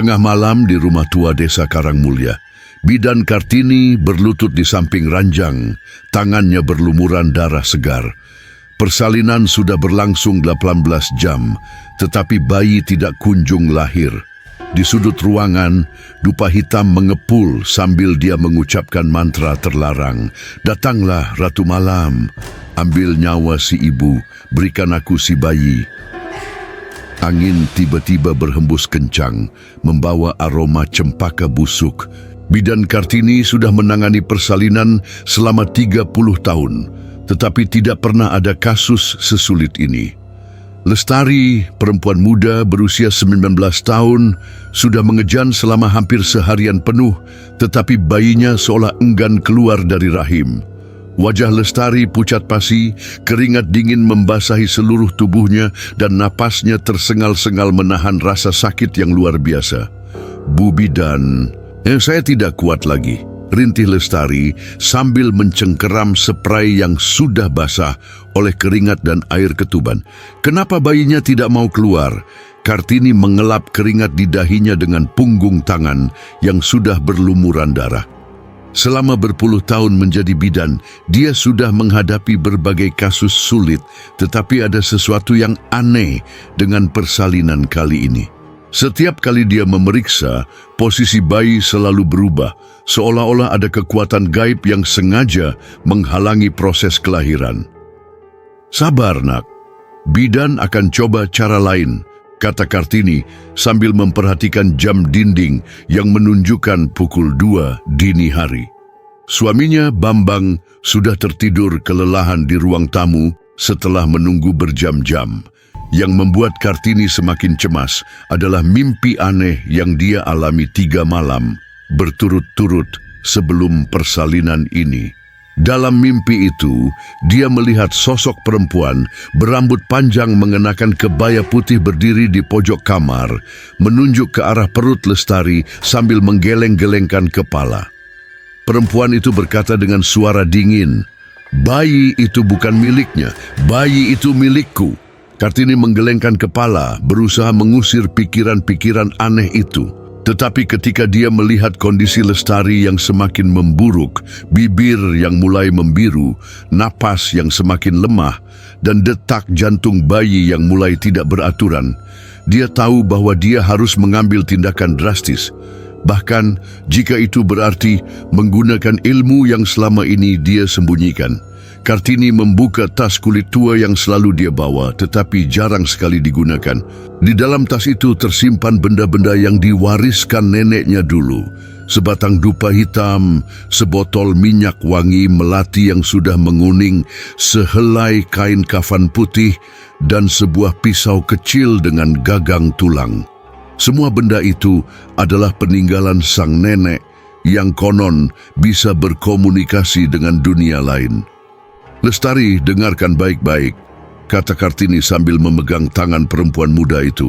Tengah malam di rumah tua desa Karangmulya, Bidan Kartini berlutut di samping ranjang, tangannya berlumuran darah segar. Persalinan sudah berlangsung 18 jam, tetapi bayi tidak kunjung lahir. Di sudut ruangan, dupa hitam mengepul sambil dia mengucapkan mantra terlarang. "Datanglah Ratu Malam, ambil nyawa si ibu, berikan aku si bayi." Angin tiba-tiba berhembus kencang, membawa aroma cempaka busuk. Bidan Kartini sudah menangani persalinan selama 30 tahun, tetapi tidak pernah ada kasus sesulit ini. Lestari, perempuan muda berusia 19 tahun, sudah mengejan selama hampir seharian penuh, tetapi bayinya seolah enggan keluar dari rahim. Wajah Lestari pucat pasi, keringat dingin membasahi seluruh tubuhnya dan napasnya tersengal-sengal menahan rasa sakit yang luar biasa. "Bu Bidan, saya tidak kuat lagi," rintih Lestari sambil mencengkeram spray yang sudah basah oleh keringat dan air ketuban. "Kenapa bayinya tidak mau keluar?" Kartini mengelap keringat di dahinya dengan punggung tangan yang sudah berlumuran darah. Selama berpuluh tahun menjadi bidan, dia sudah menghadapi berbagai kasus sulit, tetapi ada sesuatu yang aneh dengan persalinan kali ini. Setiap kali dia memeriksa, posisi bayi selalu berubah, seolah-olah ada kekuatan gaib yang sengaja menghalangi proses kelahiran. "Sabar, nak. Bidan akan coba cara lain," kata Kartini sambil memperhatikan jam dinding yang menunjukkan pukul 2 dini hari. Suaminya, Bambang, sudah tertidur kelelahan di ruang tamu setelah menunggu berjam-jam. Yang membuat Kartini semakin cemas adalah mimpi aneh yang dia alami 3 malam berturut-turut sebelum persalinan ini. Dalam mimpi itu, dia melihat sosok perempuan berambut panjang mengenakan kebaya putih berdiri di pojok kamar, menunjuk ke arah perut Lestari sambil menggeleng-gelengkan kepala. Perempuan itu berkata dengan suara dingin, "Bayi itu bukan miliknya, bayi itu milikku." Kartini menggelengkan kepala, berusaha mengusir pikiran-pikiran aneh itu. Tetapi ketika dia melihat kondisi Lestari yang semakin memburuk, bibir yang mulai membiru, napas yang semakin lemah, dan detak jantung bayi yang mulai tidak beraturan, dia tahu bahwa dia harus mengambil tindakan drastis. Bahkan jika itu berarti menggunakan ilmu yang selama ini dia sembunyikan. Kartini membuka tas kulit tua yang selalu dia bawa, tetapi jarang sekali digunakan. Di dalam tas itu tersimpan benda-benda yang diwariskan neneknya dulu. Sebatang dupa hitam, sebotol minyak wangi melati yang sudah menguning, sehelai kain kafan putih, dan sebuah pisau kecil dengan gagang tulang. Semua benda itu adalah peninggalan sang nenek yang konon bisa berkomunikasi dengan dunia lain. "Lestari, dengarkan baik-baik," kata Kartini sambil memegang tangan perempuan muda itu.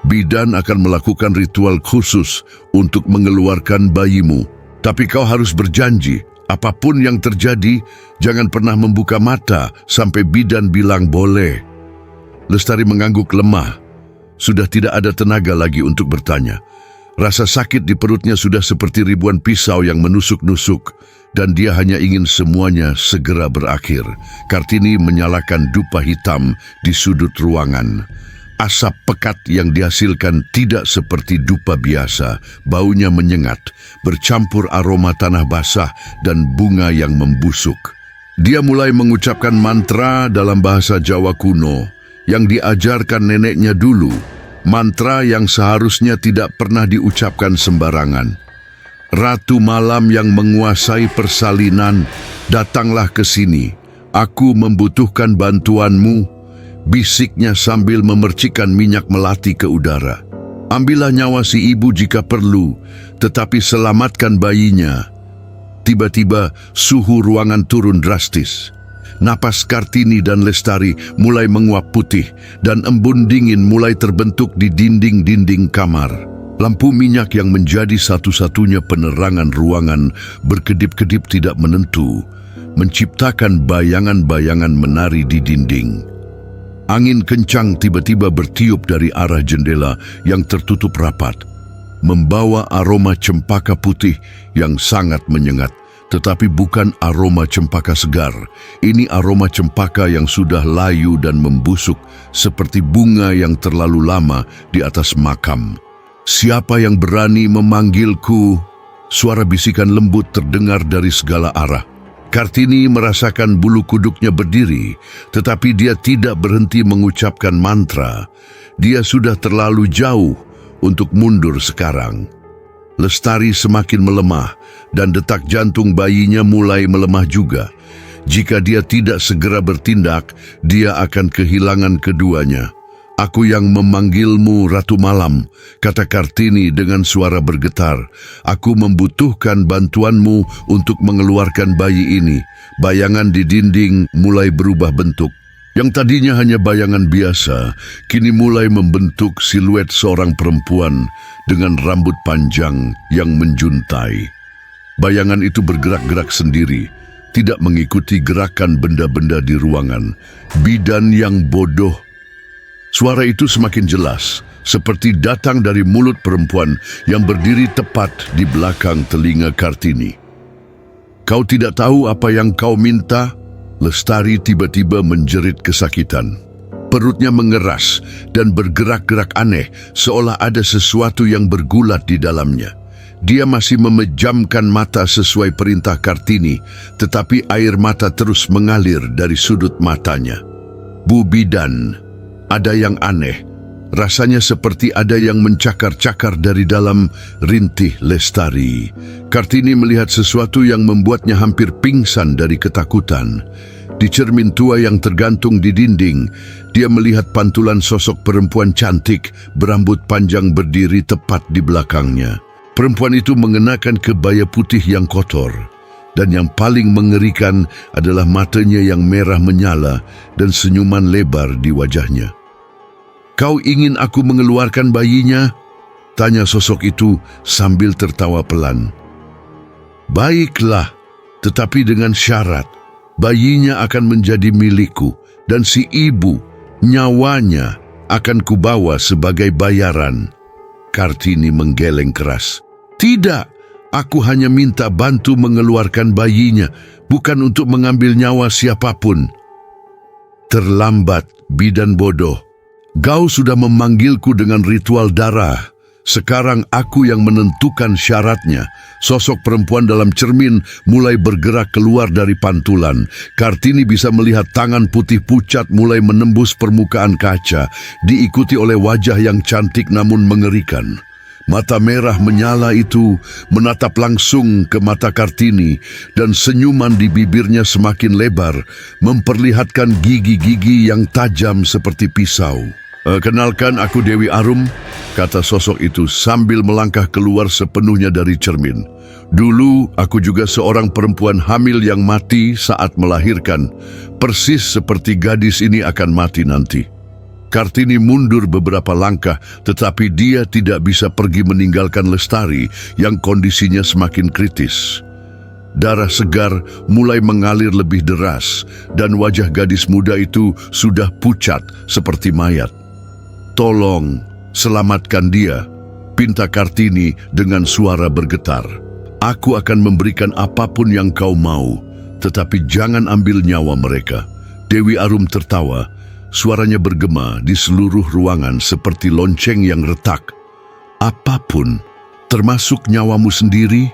"Bidan akan melakukan ritual khusus untuk mengeluarkan bayimu. Tapi kau harus berjanji, apapun yang terjadi, jangan pernah membuka mata sampai Bidan bilang boleh." Lestari mengangguk lemah. Sudah tidak ada tenaga lagi untuk bertanya. Rasa sakit di perutnya sudah seperti ribuan pisau yang menusuk-nusuk, dan dia hanya ingin semuanya segera berakhir. Kartini menyalakan dupa hitam di sudut ruangan. Asap pekat yang dihasilkan tidak seperti dupa biasa, baunya menyengat, bercampur aroma tanah basah dan bunga yang membusuk. Dia mulai mengucapkan mantra dalam bahasa Jawa kuno yang diajarkan neneknya dulu, mantra yang seharusnya tidak pernah diucapkan sembarangan. "Ratu Malam yang menguasai persalinan, datanglah ke sini. Aku membutuhkan bantuanmu," bisiknya sambil memercikkan minyak melati ke udara. "Ambillah nyawa si ibu jika perlu, tetapi selamatkan bayinya." Tiba-tiba suhu ruangan turun drastis. Napas Kartini dan Lestari mulai menguap putih dan embun dingin mulai terbentuk di dinding-dinding kamar. Lampu minyak yang menjadi satu-satunya penerangan ruangan berkedip-kedip tidak menentu, menciptakan bayangan-bayangan menari di dinding. Angin kencang tiba-tiba bertiup dari arah jendela yang tertutup rapat. membawa aroma cempaka putih yang sangat menyengat. Tetapi bukan aroma cempaka segar. Ini aroma cempaka yang sudah layu dan membusuk seperti bunga yang terlalu lama di atas makam. "Siapa yang berani memanggilku?" Suara bisikan lembut terdengar dari segala arah. Kartini merasakan bulu kuduknya berdiri, tetapi dia tidak berhenti mengucapkan mantra. Dia sudah terlalu jauh untuk mundur sekarang. Lestari semakin melemah dan detak jantung bayinya mulai melemah juga. Jika dia tidak segera bertindak, dia akan kehilangan keduanya. "Aku yang memanggilmu, Ratu Malam," kata Kartini dengan suara bergetar. "Aku membutuhkan bantuanmu untuk mengeluarkan bayi ini." Bayangan di dinding mulai berubah bentuk. Yang tadinya hanya bayangan biasa, kini mulai membentuk siluet seorang perempuan dengan rambut panjang yang menjuntai. Bayangan itu bergerak-gerak sendiri, tidak mengikuti gerakan benda-benda di ruangan. "Bidan yang bodoh." Suara itu semakin jelas, seperti datang dari mulut perempuan yang berdiri tepat di belakang telinga Kartini. "Kau tidak tahu apa yang kau minta?" Lestari tiba-tiba menjerit kesakitan. Perutnya mengeras dan bergerak-gerak aneh, seolah ada sesuatu yang bergulat di dalamnya. Dia masih memejamkan mata sesuai perintah Kartini, tetapi air mata terus mengalir dari sudut matanya. "Bu Bidan, ada yang aneh." Rasanya seperti ada yang mencakar-cakar dari dalam rintih Lestari. Kartini melihat sesuatu yang membuatnya hampir pingsan dari ketakutan. Di cermin tua yang tergantung di dinding, dia melihat pantulan sosok perempuan cantik berambut panjang berdiri tepat di belakangnya. Perempuan itu mengenakan kebaya putih yang kotor, dan yang paling mengerikan adalah matanya yang merah menyala dan senyuman lebar di wajahnya. "Kau ingin aku mengeluarkan bayinya?" tanya sosok itu sambil tertawa pelan. "Baiklah, tetapi dengan syarat. Bayinya akan menjadi milikku, dan si ibu, nyawanya, akan kubawa sebagai bayaran." Kartini menggeleng keras. "Tidak, aku hanya minta bantu mengeluarkan bayinya, bukan untuk mengambil nyawa siapapun." "Terlambat, bidan bodoh. Kau sudah memanggilku dengan ritual darah. Sekarang aku yang menentukan syaratnya." Sosok perempuan dalam cermin mulai bergerak keluar dari pantulan. Kartini bisa melihat tangan putih pucat mulai menembus permukaan kaca, diikuti oleh wajah yang cantik namun mengerikan. Mata merah menyala itu menatap langsung ke mata Kartini, dan senyuman di bibirnya semakin lebar, memperlihatkan gigi-gigi yang tajam seperti pisau. "Kenalkan, aku Dewi Arum," kata sosok itu sambil melangkah keluar sepenuhnya dari cermin. "Dulu aku juga seorang perempuan hamil yang mati saat melahirkan, persis seperti gadis ini akan mati nanti." Kartini mundur beberapa langkah, tetapi dia tidak bisa pergi meninggalkan Lestari yang kondisinya semakin kritis. Darah segar mulai mengalir lebih deras, dan wajah gadis muda itu sudah pucat seperti mayat. "Tolong, selamatkan dia," pinta Kartini dengan suara bergetar. "Aku akan memberikan apapun yang kau mau, tetapi jangan ambil nyawa mereka." Dewi Arum tertawa, suaranya bergema di seluruh ruangan seperti lonceng yang retak. "Apapun, termasuk nyawamu sendiri?"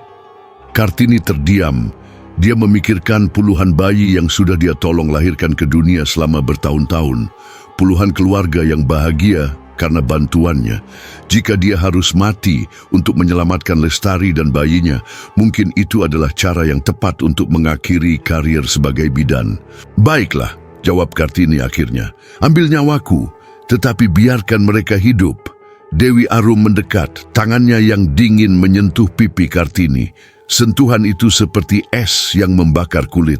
Kartini terdiam. Dia memikirkan puluhan bayi yang sudah dia tolong lahirkan ke dunia selama bertahun-tahun. Puluhan keluarga yang bahagia karena bantuannya. Jika dia harus mati untuk menyelamatkan Lestari dan bayinya, mungkin itu adalah cara yang tepat untuk mengakhiri karir sebagai bidan. "Baiklah," jawab Kartini akhirnya. "Ambil nyawaku, tetapi biarkan mereka hidup." Dewi Arum mendekat, tangannya yang dingin menyentuh pipi Kartini. Sentuhan itu seperti es yang membakar kulit.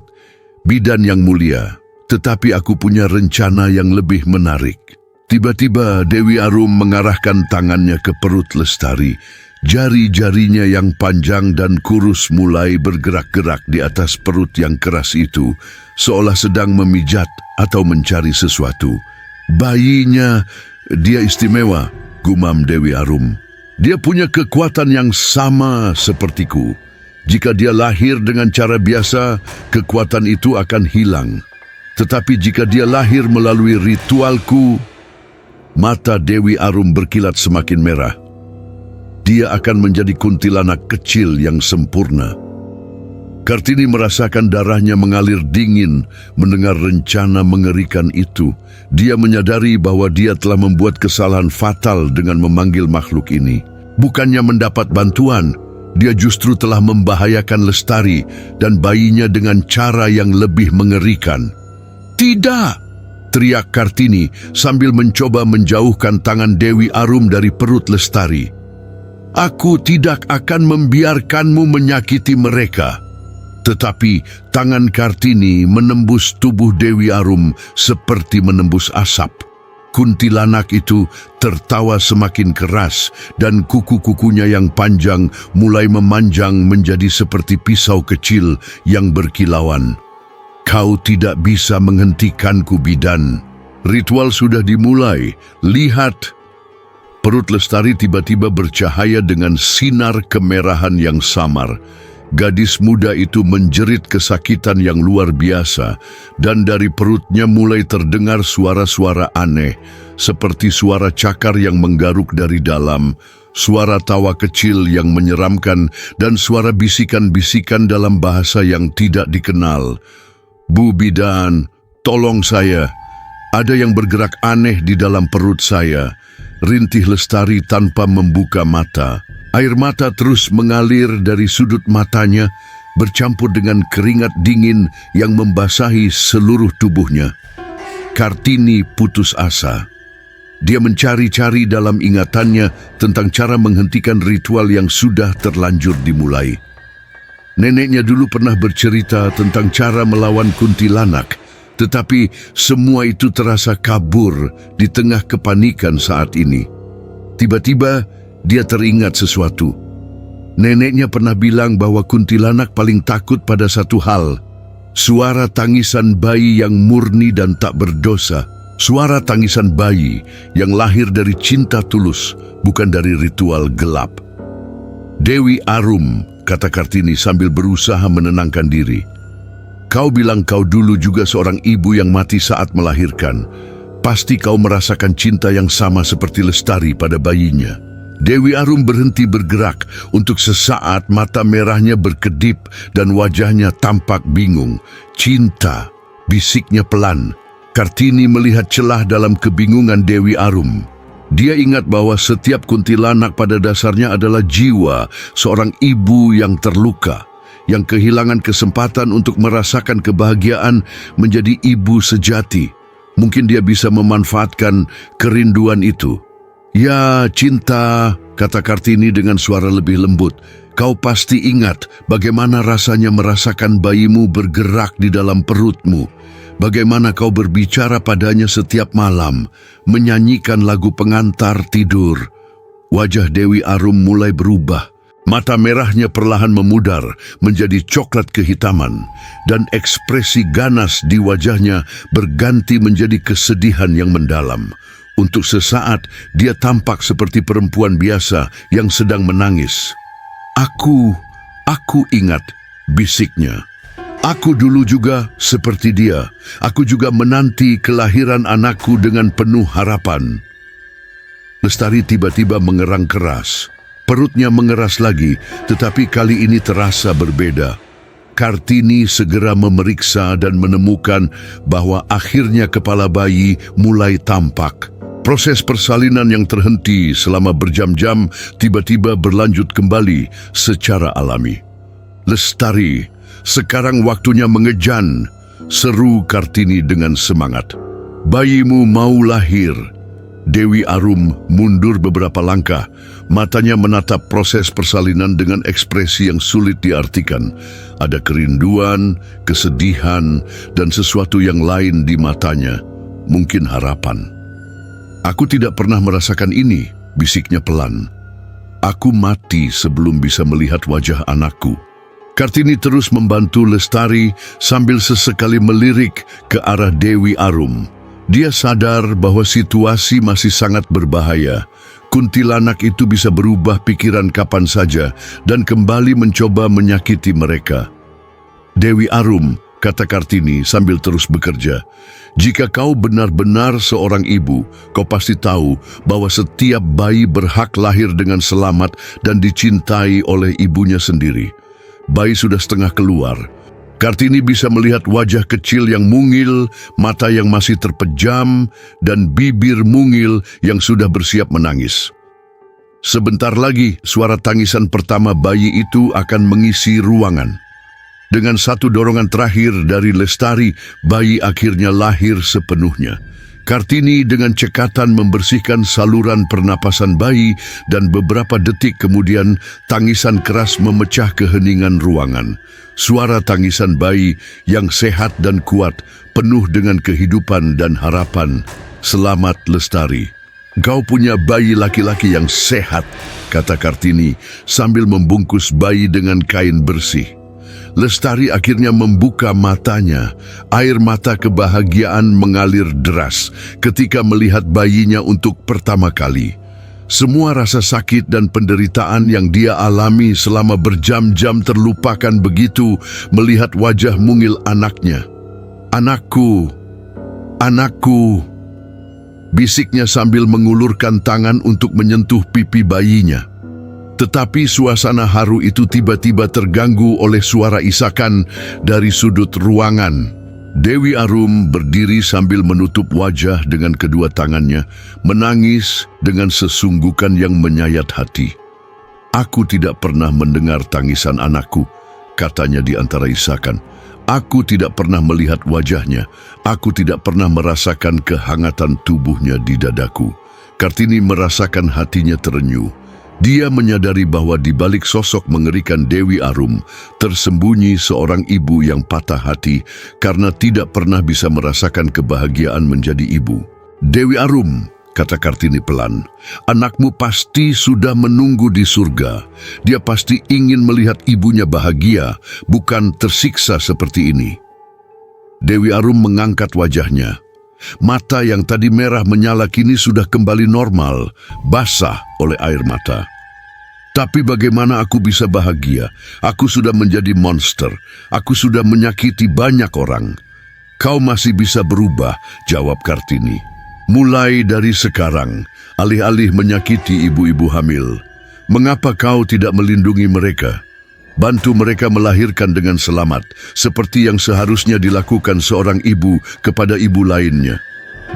"Bidan yang mulia, tetapi aku punya rencana yang lebih menarik." Tiba-tiba Dewi Arum mengarahkan tangannya ke perut Lestari. Jari-jarinya yang panjang dan kurus mulai bergerak-gerak di atas perut yang keras itu, seolah sedang memijat atau mencari sesuatu. "Bayinya, dia istimewa," gumam Dewi Arum. Dia punya kekuatan yang sama sepertiku. Jika dia lahir dengan cara biasa, kekuatan itu akan hilang. Tetapi jika dia lahir melalui ritualku, mata Dewi Arum berkilat semakin merah. Dia akan menjadi kuntilanak kecil yang sempurna. Kartini merasakan darahnya mengalir dingin mendengar rencana mengerikan itu. Dia menyadari bahwa dia telah membuat kesalahan fatal dengan memanggil makhluk ini. Bukannya mendapat bantuan, dia justru telah membahayakan Lestari dan bayinya dengan cara yang lebih mengerikan. "Tidak!" teriak Kartini sambil mencoba menjauhkan tangan Dewi Arum dari perut Lestari. "Aku tidak akan membiarkanmu menyakiti mereka." Tetapi tangan Kartini menembus tubuh Dewi Arum seperti menembus asap. Kuntilanak itu tertawa semakin keras dan kuku-kukunya yang panjang mulai memanjang menjadi seperti pisau kecil yang berkilauan. "Kau tidak bisa menghentikanku, bidan. Ritual sudah dimulai. Lihat." Perut Lestari tiba-tiba bercahaya dengan sinar kemerahan yang samar. Gadis muda itu menjerit kesakitan yang luar biasa, dan dari perutnya mulai terdengar suara-suara aneh, seperti suara cakar yang menggaruk dari dalam, suara tawa kecil yang menyeramkan, dan suara bisikan-bisikan dalam bahasa yang tidak dikenal. "Bu bidan, tolong saya. Ada yang bergerak aneh di dalam perut saya," rintih Lestari tanpa membuka mata. Air mata terus mengalir dari sudut matanya, bercampur dengan keringat dingin yang membasahi seluruh tubuhnya. Kartini putus asa. Dia mencari-cari dalam ingatannya tentang cara menghentikan ritual yang sudah terlanjur dimulai. Neneknya dulu pernah bercerita tentang cara melawan kuntilanak, tetapi semua itu terasa kabur di tengah kepanikan saat ini. Tiba-tiba, dia teringat sesuatu. Neneknya pernah bilang bahwa kuntilanak paling takut pada satu hal, suara tangisan bayi yang murni dan tak berdosa. Suara tangisan bayi yang lahir dari cinta tulus, bukan dari ritual gelap. "Dewi Arum," kata Kartini sambil berusaha menenangkan diri. "Kau bilang kau dulu juga seorang ibu yang mati saat melahirkan. Pasti kau merasakan cinta yang sama seperti Lestari pada bayinya." Dewi Arum berhenti bergerak. Untuk sesaat mata merahnya berkedip dan wajahnya tampak bingung. "Cinta," bisiknya pelan. Kartini melihat celah dalam kebingungan Dewi Arum. Dia ingat bahwa setiap kuntilanak pada dasarnya adalah jiwa seorang ibu yang terluka, yang kehilangan kesempatan untuk merasakan kebahagiaan menjadi ibu sejati. Mungkin dia bisa memanfaatkan kerinduan itu. "Ya, cinta," kata Kartini dengan suara lebih lembut. "Kau pasti ingat bagaimana rasanya merasakan bayimu bergerak di dalam perutmu. Bagaimana kau berbicara padanya setiap malam, menyanyikan lagu pengantar tidur." Wajah Dewi Arum mulai berubah. Mata merahnya perlahan memudar menjadi coklat kehitaman, dan ekspresi ganas di wajahnya berganti menjadi kesedihan yang mendalam. Untuk sesaat, dia tampak seperti perempuan biasa yang sedang menangis. Aku ingat," bisiknya. "Aku dulu juga seperti dia. Aku juga menanti kelahiran anakku dengan penuh harapan." Lestari tiba-tiba mengerang keras. Perutnya mengeras lagi, tetapi kali ini terasa berbeda. Kartini segera memeriksa dan menemukan bahwa akhirnya kepala bayi mulai tampak. Proses persalinan yang terhenti selama berjam-jam tiba-tiba berlanjut kembali secara alami. "Lestari, sekarang waktunya mengejan," seru Kartini dengan semangat. "Bayimu mau lahir." Dewi Arum mundur beberapa langkah, matanya menatap proses persalinan dengan ekspresi yang sulit diartikan. Ada kerinduan, kesedihan, dan sesuatu yang lain di matanya, mungkin harapan. "Aku tidak pernah merasakan ini," bisiknya pelan. "Aku mati sebelum bisa melihat wajah anakku." Kartini terus membantu Lestari sambil sesekali melirik ke arah Dewi Arum. Dia sadar bahwa situasi masih sangat berbahaya. Kuntilanak itu bisa berubah pikiran kapan saja dan kembali mencoba menyakiti mereka. Dewi Arum, kata Kartini sambil terus bekerja, jika kau benar-benar seorang ibu, kau pasti tahu bahwa setiap bayi berhak lahir dengan selamat dan dicintai oleh ibunya sendiri. Bayi sudah setengah keluar. Kartini bisa melihat wajah kecil yang mungil, mata yang masih terpejam, dan bibir mungil yang sudah bersiap menangis. Sebentar lagi, suara tangisan pertama bayi itu akan mengisi ruangan. Dengan satu dorongan terakhir dari Lestari, bayi akhirnya lahir sepenuhnya. Kartini dengan cekatan membersihkan saluran pernapasan bayi dan beberapa detik kemudian tangisan keras memecah keheningan ruangan. Suara tangisan bayi yang sehat dan kuat, penuh dengan kehidupan dan harapan. Selamat Lestari. Kau punya bayi laki-laki yang sehat, kata Kartini sambil membungkus bayi dengan kain bersih. Lestari akhirnya membuka matanya. Air mata kebahagiaan mengalir deras ketika melihat bayinya untuk pertama kali. Semua rasa sakit dan penderitaan yang dia alami selama berjam-jam terlupakan begitu melihat wajah mungil anaknya. "Anakku, anakku," bisiknya sambil mengulurkan tangan untuk menyentuh pipi bayinya. Tetapi suasana haru itu tiba-tiba terganggu oleh suara isakan dari sudut ruangan. Dewi Arum berdiri sambil menutup wajah dengan kedua tangannya, menangis dengan sesunggukan yang menyayat hati. "Aku tidak pernah mendengar tangisan anakku," katanya di antara isakan. "Aku tidak pernah melihat wajahnya. Aku tidak pernah merasakan kehangatan tubuhnya di dadaku." Kartini merasakan hatinya terenyuh. Dia menyadari bahwa di balik sosok mengerikan Dewi Arum tersembunyi seorang ibu yang patah hati karena tidak pernah bisa merasakan kebahagiaan menjadi ibu. "Dewi Arum," kata Kartini pelan, "anakmu pasti sudah menunggu di surga. Dia pasti ingin melihat ibunya bahagia, bukan tersiksa seperti ini." Dewi Arum mengangkat wajahnya. Mata yang tadi merah menyala kini sudah kembali normal, basah oleh air mata. "Tapi bagaimana aku bisa bahagia? Aku sudah menjadi monster. Aku sudah menyakiti banyak orang." "Kau masih bisa berubah," jawab Kartini. "Mulai dari sekarang, alih-alih menyakiti ibu-ibu hamil, mengapa kau tidak melindungi mereka? Bantu mereka melahirkan dengan selamat, seperti yang seharusnya dilakukan seorang ibu kepada ibu lainnya."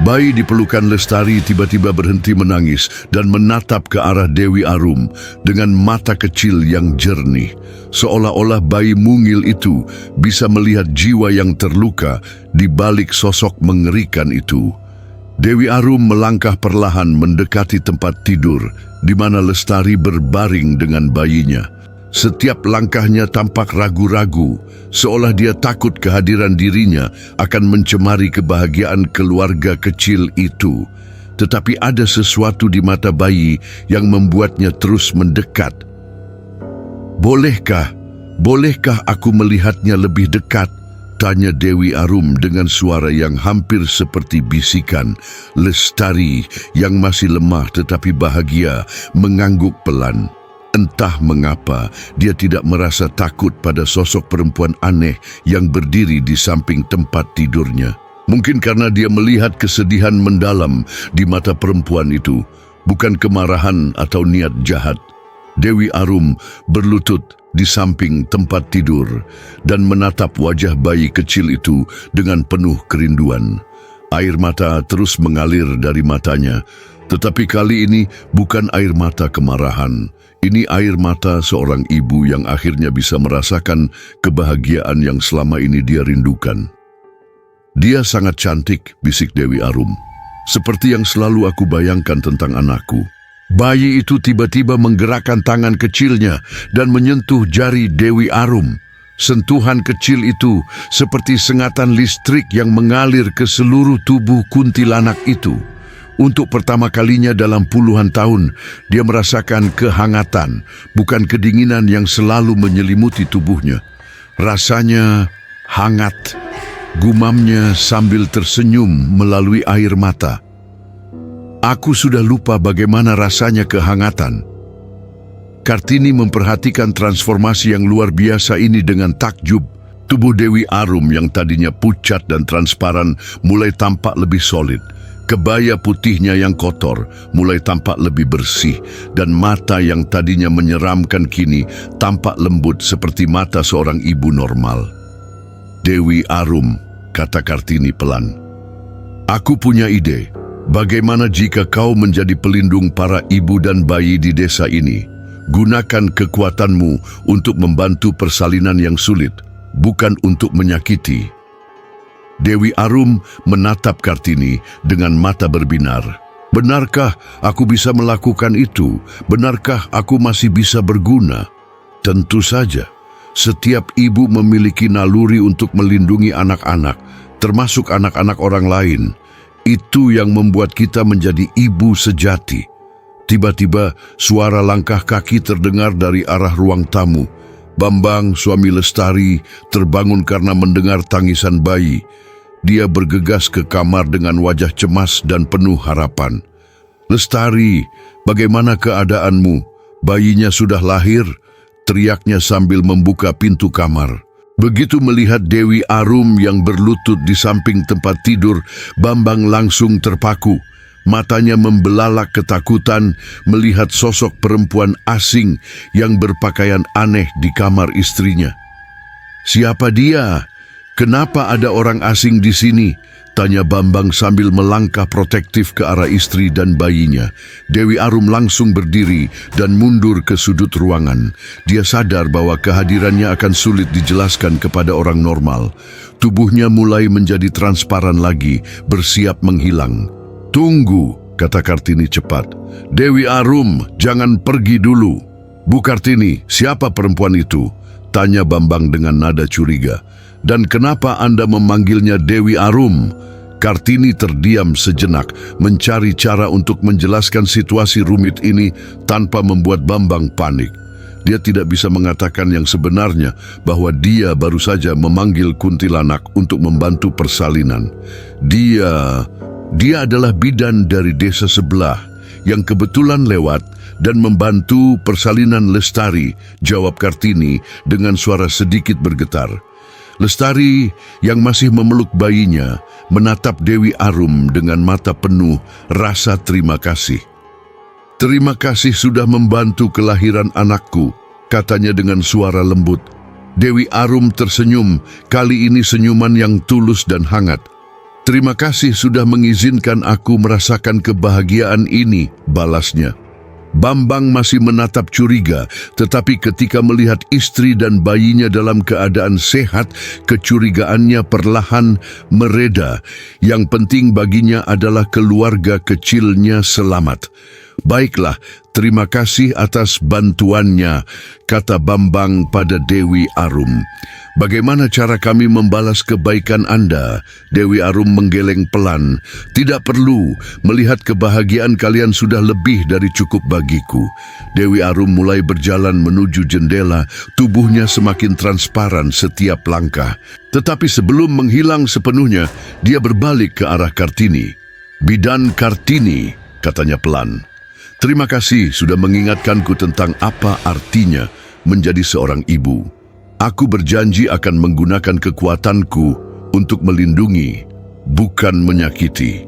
Bayi di pelukan Lestari tiba-tiba berhenti menangis dan menatap ke arah Dewi Arum dengan mata kecil yang jernih. Seolah-olah bayi mungil itu bisa melihat jiwa yang terluka di balik sosok mengerikan itu. Dewi Arum melangkah perlahan mendekati tempat tidur di mana Lestari berbaring dengan bayinya. Setiap langkahnya tampak ragu-ragu, seolah dia takut kehadiran dirinya akan mencemari kebahagiaan keluarga kecil itu. Tetapi ada sesuatu di mata bayi yang membuatnya terus mendekat. Bolehkah aku melihatnya lebih dekat?" tanya Dewi Arum dengan suara yang hampir seperti bisikan. Lestari yang masih lemah tetapi bahagia mengangguk pelan. Entah mengapa dia tidak merasa takut pada sosok perempuan aneh yang berdiri di samping tempat tidurnya. Mungkin karena dia melihat kesedihan mendalam di mata perempuan itu, bukan kemarahan atau niat jahat. Dewi Arum berlutut di samping tempat tidur dan menatap wajah bayi kecil itu dengan penuh kerinduan. Air mata terus mengalir dari matanya, tetapi kali ini bukan air mata kemarahan. Ini air mata seorang ibu yang akhirnya bisa merasakan kebahagiaan yang selama ini dia rindukan. "Dia sangat cantik," bisik Dewi Arum. "Seperti yang selalu aku bayangkan tentang anakku." Bayi itu tiba-tiba menggerakkan tangan kecilnya dan menyentuh jari Dewi Arum. Sentuhan kecil itu seperti sengatan listrik yang mengalir ke seluruh tubuh kuntilanak itu. Untuk pertama kalinya dalam puluhan tahun, dia merasakan kehangatan, bukan kedinginan yang selalu menyelimuti tubuhnya. Rasanya hangat, gumamnya sambil tersenyum melalui air mata. Aku sudah lupa bagaimana rasanya kehangatan. Kartini memperhatikan transformasi yang luar biasa ini dengan takjub. Tubuh Dewi Arum yang tadinya pucat dan transparan mulai tampak lebih solid. Kebaya putihnya yang kotor mulai tampak lebih bersih, dan mata yang tadinya menyeramkan kini tampak lembut seperti mata seorang ibu normal. "Dewi Arum," kata Kartini pelan. "Aku punya ide. Bagaimana jika kau menjadi pelindung para ibu dan bayi di desa ini? Gunakan kekuatanmu untuk membantu persalinan yang sulit, bukan untuk menyakiti." Dewi Arum menatap Kartini dengan mata berbinar. "Benarkah aku bisa melakukan itu? Benarkah aku masih bisa berguna?" "Tentu saja. Setiap ibu memiliki naluri untuk melindungi anak-anak, termasuk anak-anak orang lain. Itu yang membuat kita menjadi ibu sejati." Tiba-tiba suara langkah kaki terdengar dari arah ruang tamu. Bambang, suami Lestari, terbangun karena mendengar tangisan bayi. Dia bergegas ke kamar dengan wajah cemas dan penuh harapan. "Lestari, bagaimana keadaanmu? Bayinya sudah lahir?" teriaknya sambil membuka pintu kamar. Begitu melihat Dewi Arum yang berlutut di samping tempat tidur, Bambang langsung terpaku. Matanya membelalak ketakutan melihat sosok perempuan asing yang berpakaian aneh di kamar istrinya. "Siapa dia? Kenapa ada orang asing di sini?" tanya Bambang sambil melangkah protektif ke arah istri dan bayinya. Dewi Arum langsung berdiri dan mundur ke sudut ruangan. Dia sadar bahwa kehadirannya akan sulit dijelaskan kepada orang normal. Tubuhnya mulai menjadi transparan lagi, bersiap menghilang. "Tunggu," kata Kartini cepat. "Dewi Arum, jangan pergi dulu." "Bu Kartini, siapa perempuan itu?" tanya Bambang dengan nada curiga. "Dan kenapa Anda memanggilnya Dewi Arum?" Kartini terdiam sejenak, mencari cara untuk menjelaskan situasi rumit ini tanpa membuat Bambang panik. Dia tidak bisa mengatakan yang sebenarnya, bahwa dia baru saja memanggil kuntilanak untuk membantu persalinan. Dia adalah bidan dari desa sebelah yang kebetulan lewat dan membantu persalinan Lestari, jawab Kartini dengan suara sedikit bergetar. Lestari yang masih memeluk bayinya menatap Dewi Arum dengan mata penuh rasa terima kasih. "Terima kasih sudah membantu kelahiran anakku," katanya dengan suara lembut. Dewi Arum tersenyum, kali ini senyuman yang tulus dan hangat. "Terima kasih sudah mengizinkan aku merasakan kebahagiaan ini," balasnya. Bambang masih menatap curiga, tetapi ketika melihat istri dan bayinya dalam keadaan sehat, kecurigaannya perlahan mereda. Yang penting baginya adalah keluarga kecilnya selamat. "Baiklah, terima kasih atas bantuannya," kata Bambang pada Dewi Arum. "Bagaimana cara kami membalas kebaikan Anda?" Dewi Arum menggeleng pelan. "Tidak perlu, melihat kebahagiaan kalian sudah lebih dari cukup bagiku." Dewi Arum mulai berjalan menuju jendela, tubuhnya semakin transparan setiap langkah. Tetapi sebelum menghilang sepenuhnya, dia berbalik ke arah Kartini. "Bidan Kartini," katanya pelan. "Terima kasih sudah mengingatkanku tentang apa artinya menjadi seorang ibu. Aku berjanji akan menggunakan kekuatanku untuk melindungi, bukan menyakiti.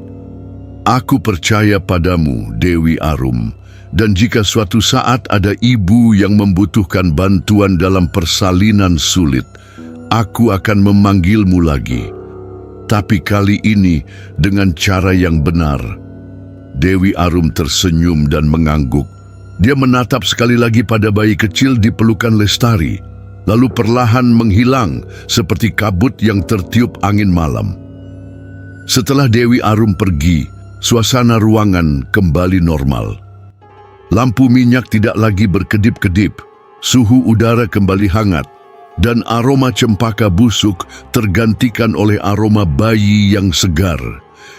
Aku percaya padamu, Dewi Arum, dan jika suatu saat ada ibu yang membutuhkan bantuan dalam persalinan sulit, aku akan memanggilmu lagi. Tapi kali ini dengan cara yang benar." Dewi Arum tersenyum dan mengangguk. Dia menatap sekali lagi pada bayi kecil di pelukan Lestari, lalu perlahan menghilang seperti kabut yang tertiup angin malam. Setelah Dewi Arum pergi, suasana ruangan kembali normal. Lampu minyak tidak lagi berkedip-kedip, suhu udara kembali hangat, dan aroma cempaka busuk tergantikan oleh aroma bayi yang segar.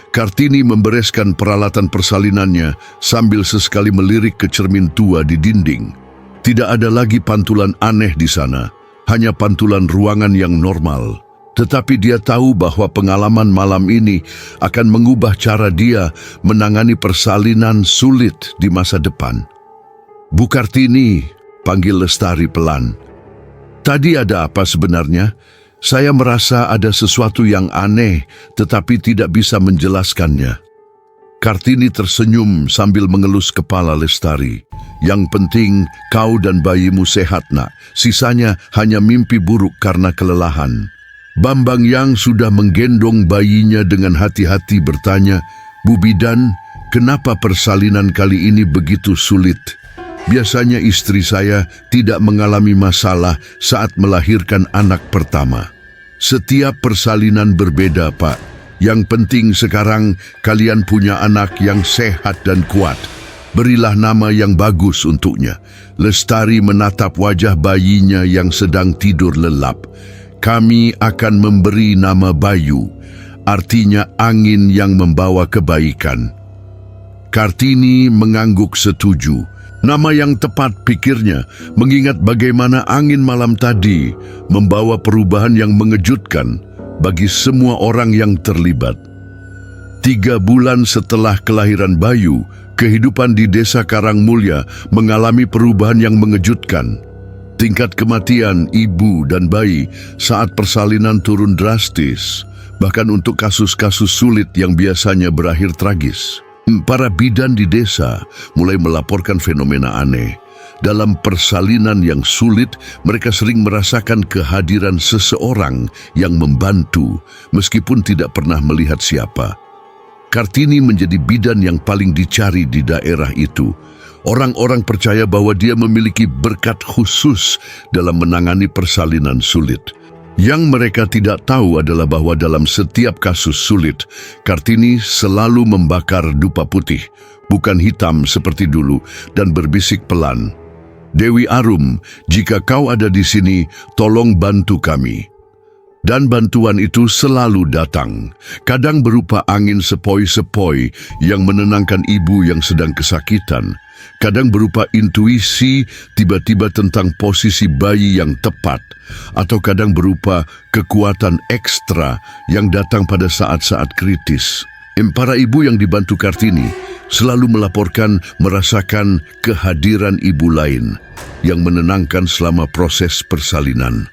Kartini membereskan peralatan persalinannya sambil sesekali melirik ke cermin tua di dinding. Tidak ada lagi pantulan aneh di sana, hanya pantulan ruangan yang normal. Tetapi dia tahu bahwa pengalaman malam ini akan mengubah cara dia menangani persalinan sulit di masa depan. Bu Kartini, panggil Lestari pelan. Tadi ada apa sebenarnya? Saya merasa ada sesuatu yang aneh, tetapi tidak bisa menjelaskannya. Kartini tersenyum sambil mengelus kepala Lestari. Yang penting kau dan bayimu sehat, nak. Sisanya hanya mimpi buruk karena kelelahan. Bambang yang sudah menggendong bayinya dengan hati-hati bertanya, Bu Bidan, kenapa persalinan kali ini begitu sulit? Biasanya istri saya tidak mengalami masalah saat melahirkan anak pertama. Setiap persalinan berbeda, Pak. Yang penting sekarang kalian punya anak yang sehat dan kuat. Berilah nama yang bagus untuknya. Lestari menatap wajah bayinya yang sedang tidur lelap. Kami akan memberi nama Bayu, artinya angin yang membawa kebaikan. Kartini mengangguk setuju. Nama yang tepat, pikirnya, mengingat bagaimana angin malam tadi membawa perubahan yang mengejutkan bagi semua orang yang terlibat. 3 bulan setelah kelahiran Bayu, kehidupan di Desa Karangmulya mengalami perubahan yang mengejutkan. Tingkat kematian ibu dan bayi saat persalinan turun drastis, bahkan untuk kasus-kasus sulit yang biasanya berakhir tragis. Para bidan di desa mulai melaporkan fenomena aneh. Dalam persalinan yang sulit, mereka sering merasakan kehadiran seseorang yang membantu, meskipun tidak pernah melihat siapa. Kartini menjadi bidan yang paling dicari di daerah itu. Orang-orang percaya bahwa dia memiliki berkat khusus dalam menangani persalinan sulit. Yang mereka tidak tahu adalah bahwa dalam setiap kasus sulit, Kartini selalu membakar dupa putih, bukan hitam seperti dulu, dan berbisik pelan. Dewi Arum, jika kau ada di sini, tolong bantu kami. Dan bantuan itu selalu datang, kadang berupa angin sepoi-sepoi yang menenangkan ibu yang sedang kesakitan, kadang berupa intuisi tiba-tiba tentang posisi bayi yang tepat, atau kadang berupa kekuatan ekstra yang datang pada saat-saat kritis. Para ibu yang dibantu Kartini selalu melaporkan merasakan kehadiran ibu lain yang menenangkan selama proses persalinan.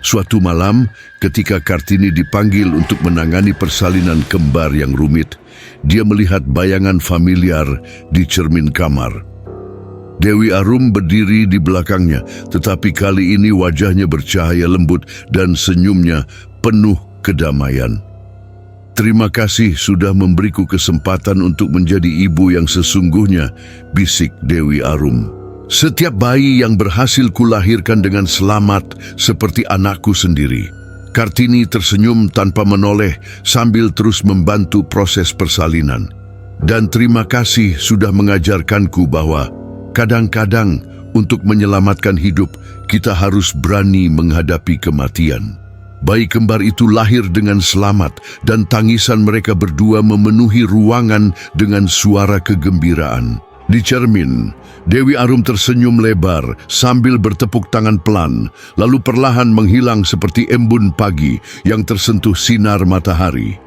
Suatu malam, ketika Kartini dipanggil untuk menangani persalinan kembar yang rumit, dia melihat bayangan familiar di cermin kamar. Dewi Arum berdiri di belakangnya, tetapi kali ini wajahnya bercahaya lembut dan senyumnya penuh kedamaian. Terima kasih sudah memberiku kesempatan untuk menjadi ibu yang sesungguhnya, bisik Dewi Arum. Setiap bayi yang berhasil kulahirkan dengan selamat seperti anakku sendiri. Kartini tersenyum tanpa menoleh sambil terus membantu proses persalinan. Dan terima kasih sudah mengajarkanku bahwa kadang-kadang untuk menyelamatkan hidup kita harus berani menghadapi kematian. Bayi kembar itu lahir dengan selamat dan tangisan mereka berdua memenuhi ruangan dengan suara kegembiraan. Di cermin, Dewi Arum tersenyum lebar sambil bertepuk tangan pelan, lalu perlahan menghilang seperti embun pagi yang tersentuh sinar matahari.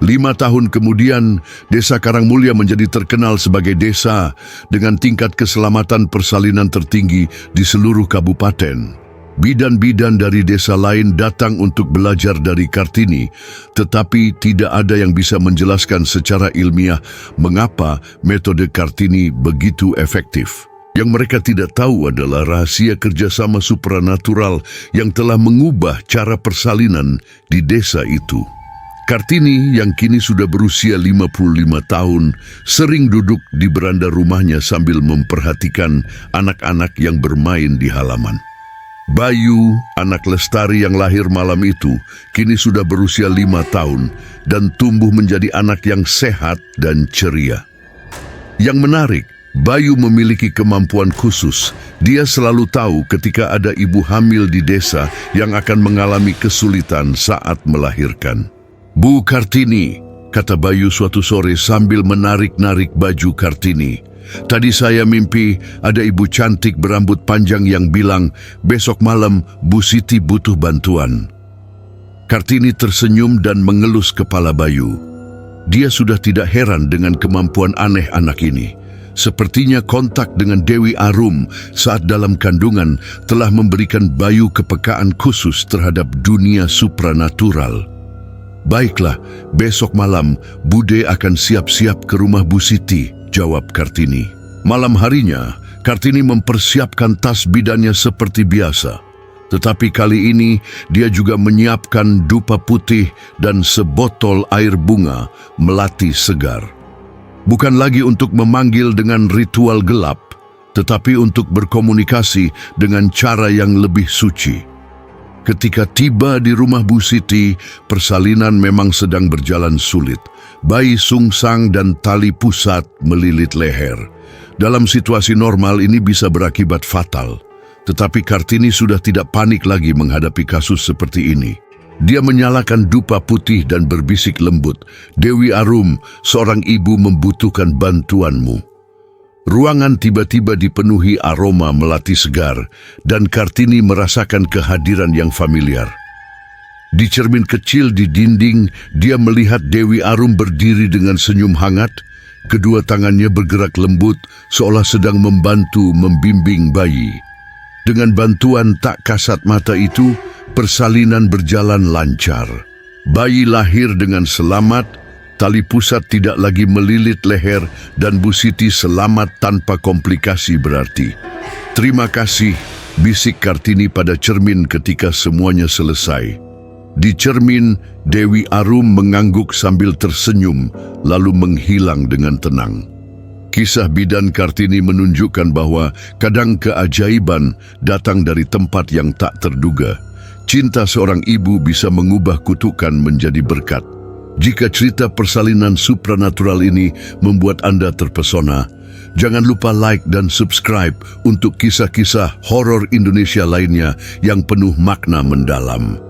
5 tahun kemudian, Desa Karangmulya menjadi terkenal sebagai desa dengan tingkat keselamatan persalinan tertinggi di seluruh kabupaten. Bidan-bidan dari desa lain datang untuk belajar dari Kartini, tetapi tidak ada yang bisa menjelaskan secara ilmiah mengapa metode Kartini begitu efektif. Yang mereka tidak tahu adalah rahasia kerjasama supranatural yang telah mengubah cara persalinan di desa itu. Kartini yang kini sudah berusia 55 tahun, sering duduk di beranda rumahnya sambil memperhatikan anak-anak yang bermain di halaman. Bayu, anak Lestari yang lahir malam itu, kini sudah berusia 5 tahun dan tumbuh menjadi anak yang sehat dan ceria. Yang menarik, Bayu memiliki kemampuan khusus. Dia selalu tahu ketika ada ibu hamil di desa yang akan mengalami kesulitan saat melahirkan. Bu Kartini, kata Bayu suatu sore sambil menarik-narik baju Kartini. Tadi saya mimpi ada ibu cantik berambut panjang yang bilang, besok malam Bu Siti butuh bantuan. Kartini tersenyum dan mengelus kepala Bayu. Dia sudah tidak heran dengan kemampuan aneh anak ini. Sepertinya kontak dengan Dewi Arum saat dalam kandungan telah memberikan Bayu kepekaan khusus terhadap dunia supranatural. Baiklah, besok malam Bude akan siap-siap ke rumah Bu Siti, jawab Kartini. Malam harinya, Kartini mempersiapkan tas bidannya seperti biasa. Tetapi kali ini dia juga menyiapkan dupa putih dan sebotol air bunga melati segar. Bukan lagi untuk memanggil dengan ritual gelap, tetapi untuk berkomunikasi dengan cara yang lebih suci. Ketika tiba di rumah Bu Siti, persalinan memang sedang berjalan sulit. Bayi sungsang dan tali pusat melilit leher. Dalam situasi normal ini bisa berakibat fatal. Tetapi Kartini sudah tidak panik lagi menghadapi kasus seperti ini. Dia menyalakan dupa putih dan berbisik lembut, "Dewi Arum, seorang ibu membutuhkan bantuanmu." Ruangan tiba-tiba dipenuhi aroma melati segar dan Kartini merasakan kehadiran yang familiar. Di cermin kecil di dinding, dia melihat Dewi Arum berdiri dengan senyum hangat. Kedua tangannya bergerak lembut seolah sedang membantu membimbing bayi. Dengan bantuan tak kasat mata itu, persalinan berjalan lancar. Bayi lahir dengan selamat, tali pusat tidak lagi melilit leher, dan Bu Siti selamat tanpa komplikasi berarti. "Terima kasih," bisik Kartini pada cermin ketika semuanya selesai. Di cermin, Dewi Arum mengangguk sambil tersenyum, lalu menghilang dengan tenang. Kisah bidan Kartini menunjukkan bahwa kadang keajaiban datang dari tempat yang tak terduga. Cinta seorang ibu bisa mengubah kutukan menjadi berkat. Jika cerita persalinan supranatural ini membuat Anda terpesona, jangan lupa like dan subscribe untuk kisah-kisah horor Indonesia lainnya yang penuh makna mendalam.